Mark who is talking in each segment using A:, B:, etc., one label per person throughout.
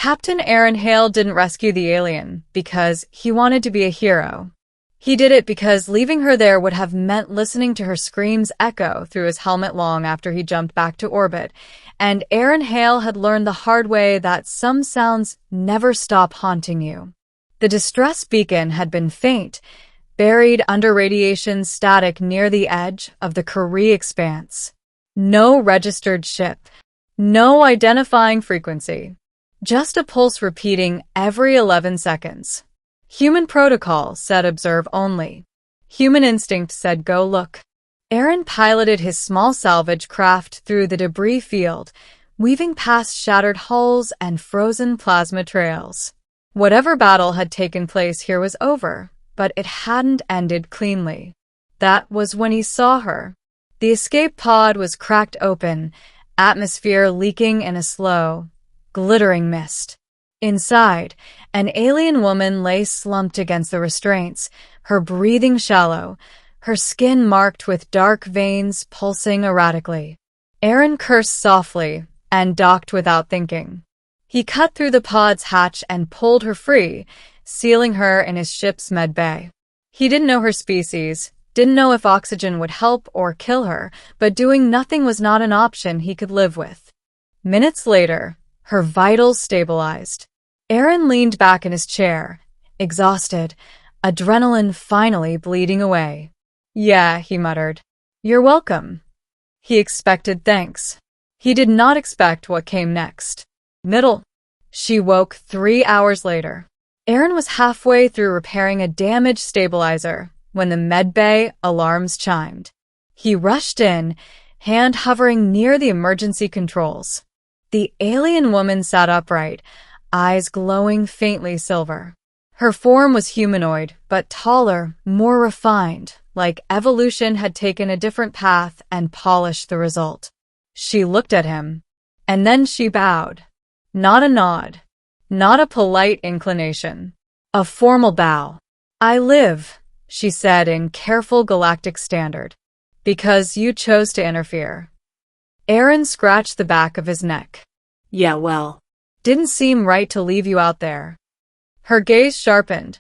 A: Captain Aaron Hale didn't rescue the alien because he wanted to be a hero. He did it because leaving her there would have meant listening to her screams echo through his helmet long after he jumped back to orbit, and Aaron Hale had learned the hard way that some sounds never stop haunting you. The distress beacon had been faint, buried under radiation static near the edge of the Korea expanse. No registered ship. No identifying frequency. Just a pulse repeating every 11 seconds. Human protocol said observe only. Human instinct said go look. Aaron piloted his small salvage craft through the debris field, weaving past shattered hulls and frozen plasma trails. Whatever battle had taken place here was over, but it hadn't ended cleanly. That was when he saw her. The escape pod was cracked open, atmosphere leaking in a slow, glittering mist. Inside, an alien woman lay slumped against the restraints, her breathing shallow, her skin marked with dark veins pulsing erratically. Aaron cursed softly and docked without thinking. He cut through the pod's hatch and pulled her free, sealing her in his ship's med bay. He didn't know her species, didn't know if oxygen would help or kill her, but doing nothing was not an option he could live with. Minutes later, her vitals stabilized. Aaron leaned back in his chair, exhausted, adrenaline finally bleeding away. Yeah, he muttered. You're welcome. He expected thanks. He did not expect what came next. Middle. She woke 3 hours later. Aaron was halfway through repairing a damaged stabilizer when the medbay alarms chimed. He rushed in, hand hovering near the emergency controls. The alien woman sat upright, eyes glowing faintly silver. Her form was humanoid, but taller, more refined, like evolution had taken a different path and polished the result. She looked at him, and then she bowed. Not a nod, not a polite inclination, a formal bow. I live, she said in careful galactic standard, because you chose to interfere. Aaron scratched the back of his neck. Yeah, well, didn't seem right to leave you out there. Her gaze sharpened.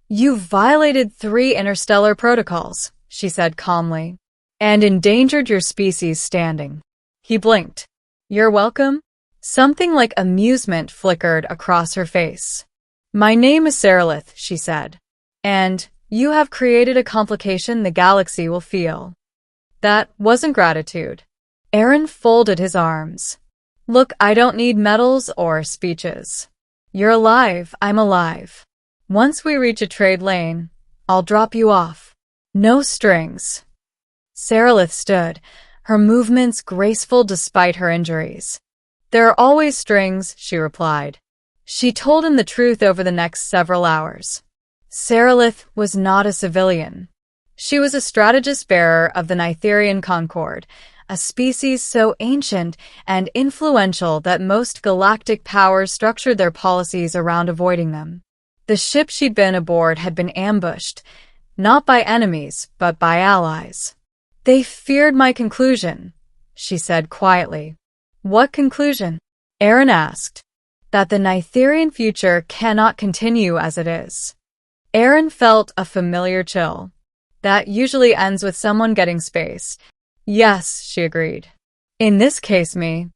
A: You violated 3 interstellar protocols, she said calmly, and endangered your species' standing. He blinked. You're welcome? Something like amusement flickered across her face. My name is Saralith, she said, and you have created a complication the galaxy will feel. That wasn't gratitude. Aaron folded his arms. Look, I don't need medals or speeches. You're alive, I'm alive. Once we reach a trade lane, I'll drop you off. No strings. Saralith stood, her movements graceful despite her injuries. There are always strings, she replied. She told him the truth over the next several hours. Saralith was not a civilian. She was a strategist bearer of the Nitherian Concord, a species so ancient and influential that most galactic powers structured their policies around avoiding them. The ship she'd been aboard had been ambushed, not by enemies, but by allies. They feared my conclusion, she said quietly. What conclusion? Aaron asked. That the Nitherian future cannot continue as it is. Aaron felt a familiar chill. That usually ends with someone getting space. Yes, she agreed. In this case, me.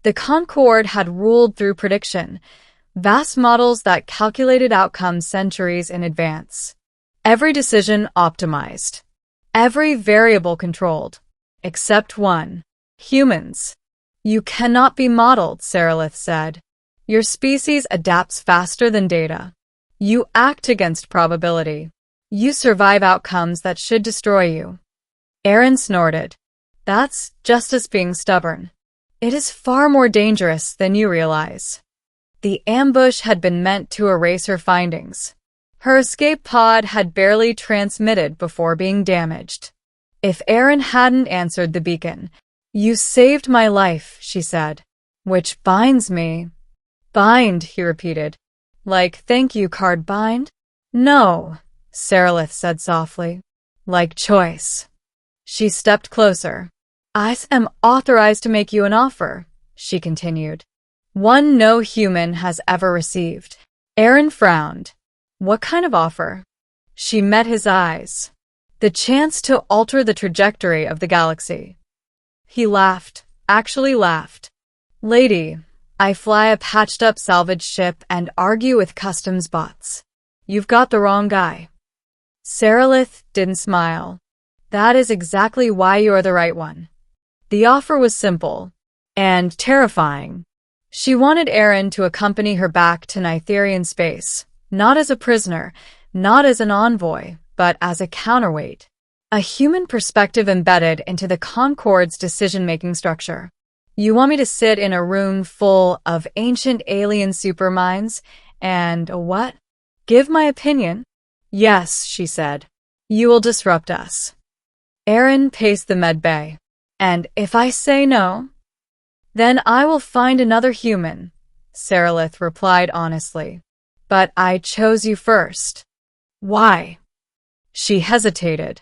A: The Concord had ruled through prediction, vast models that calculated outcomes centuries in advance. Every decision optimized. Every variable controlled. Except one. Humans. You cannot be modeled, Saralith said. Your species adapts faster than data. You act against probability. You survive outcomes that should destroy you. Aaron snorted. That's justice being stubborn. It is far more dangerous than you realize. The ambush had been meant to erase her findings. Her escape pod had barely transmitted before being damaged. If Aaron hadn't answered the beacon, you saved my life, she said. Which binds me. Bind, he repeated. Like thank you card bind? No, Saralith said softly. Like choice. She stepped closer. I am authorized to make you an offer, she continued. One no human has ever received. Aaron frowned. What kind of offer? She met his eyes. The chance to alter the trajectory of the galaxy. He laughed, actually laughed. Lady, I fly a patched-up salvage ship and argue with customs bots. You've got the wrong guy. Sarilith didn't smile. That is exactly why you are the right one. The offer was simple and terrifying. She wanted Aaron to accompany her back to Nitherian space, not as a prisoner, not as an envoy, but as a counterweight. A human perspective embedded into the Concord's decision-making structure. You want me to sit in a room full of ancient alien superminds and what? Give my opinion? Yes, she said. You will disrupt us. Aaron paced the medbay. And if I say no? Then I will find another human, Sarilith replied honestly. But I chose you first. Why? She hesitated.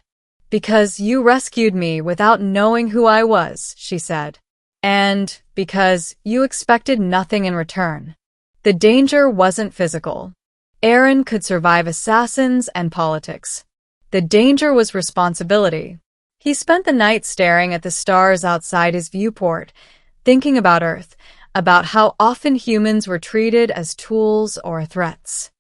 A: Because you rescued me without knowing who I was, she said. And because you expected nothing in return. The danger wasn't physical. Aaron could survive assassins and politics. The danger was responsibility. He spent the night staring at the stars outside his viewport, thinking about Earth, about how often humans were treated as tools or threats.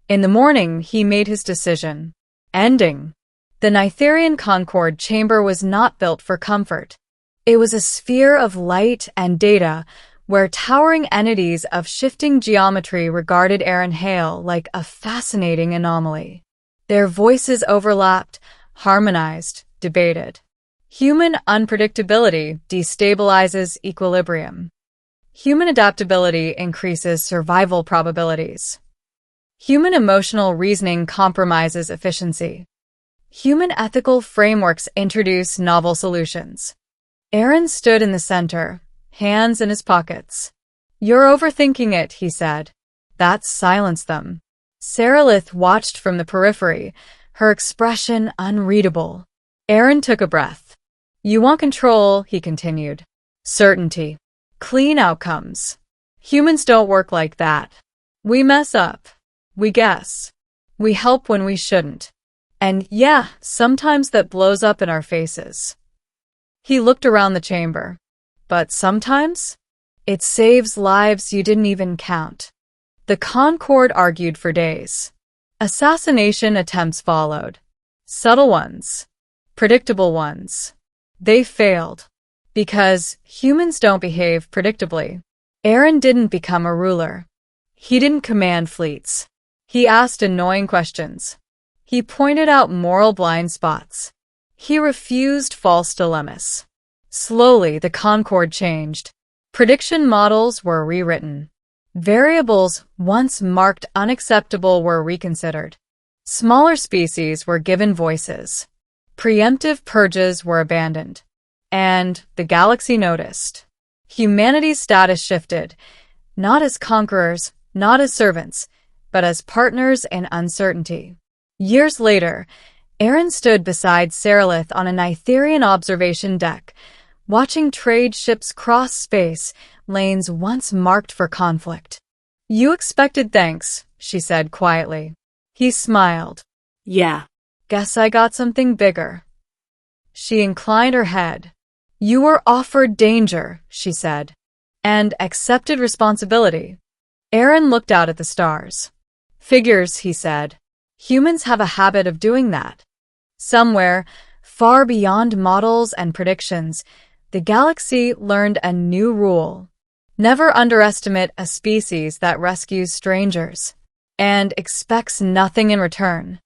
A: In the morning, he made his decision. Ending. The Nitherian Concord chamber was not built for comfort. It was a sphere of light and data where towering entities of shifting geometry regarded Aaron Hale like a fascinating anomaly. Their voices overlapped, harmonized, debated. Human unpredictability destabilizes equilibrium. Human adaptability increases survival probabilities. Human emotional reasoning compromises efficiency. Human ethical frameworks introduce novel solutions. Aaron stood in the center, hands in his pockets. You're overthinking it, he said. That silenced them. Sarilith watched from the periphery, her expression unreadable. Aaron took a breath. You want control, he continued. Certainty. Clean outcomes. Humans don't work like that. We mess up. We guess. We help when we shouldn't. And yeah, sometimes that blows up in our faces. He looked around the chamber. But sometimes? It saves lives you didn't even count. The Concord argued for days. Assassination attempts followed. Subtle ones. Predictable ones. They failed. Because humans don't behave predictably. Aaron didn't become a ruler. He didn't command fleets. He asked annoying questions. He pointed out moral blind spots. He refused false dilemmas. Slowly, the Concord changed. Prediction models were rewritten. Variables once marked unacceptable were reconsidered. Smaller species were given voices. Preemptive purges were abandoned. And the galaxy noticed. Humanity's status shifted, not as conquerors, not as servants, but as partners in uncertainty. Years later, Aaron stood beside Sarilith on a Nitherian observation deck, watching trade ships cross space, lanes once marked for conflict. You expected thanks, she said quietly. He smiled. Yeah. Guess I got something bigger. She inclined her head. You were offered danger, she said, and accepted responsibility. Aaron looked out at the stars. Figures, he said. Humans have a habit of doing that. Somewhere, far beyond models and predictions, the galaxy learned a new rule. Never underestimate a species that rescues strangers and expects nothing in return.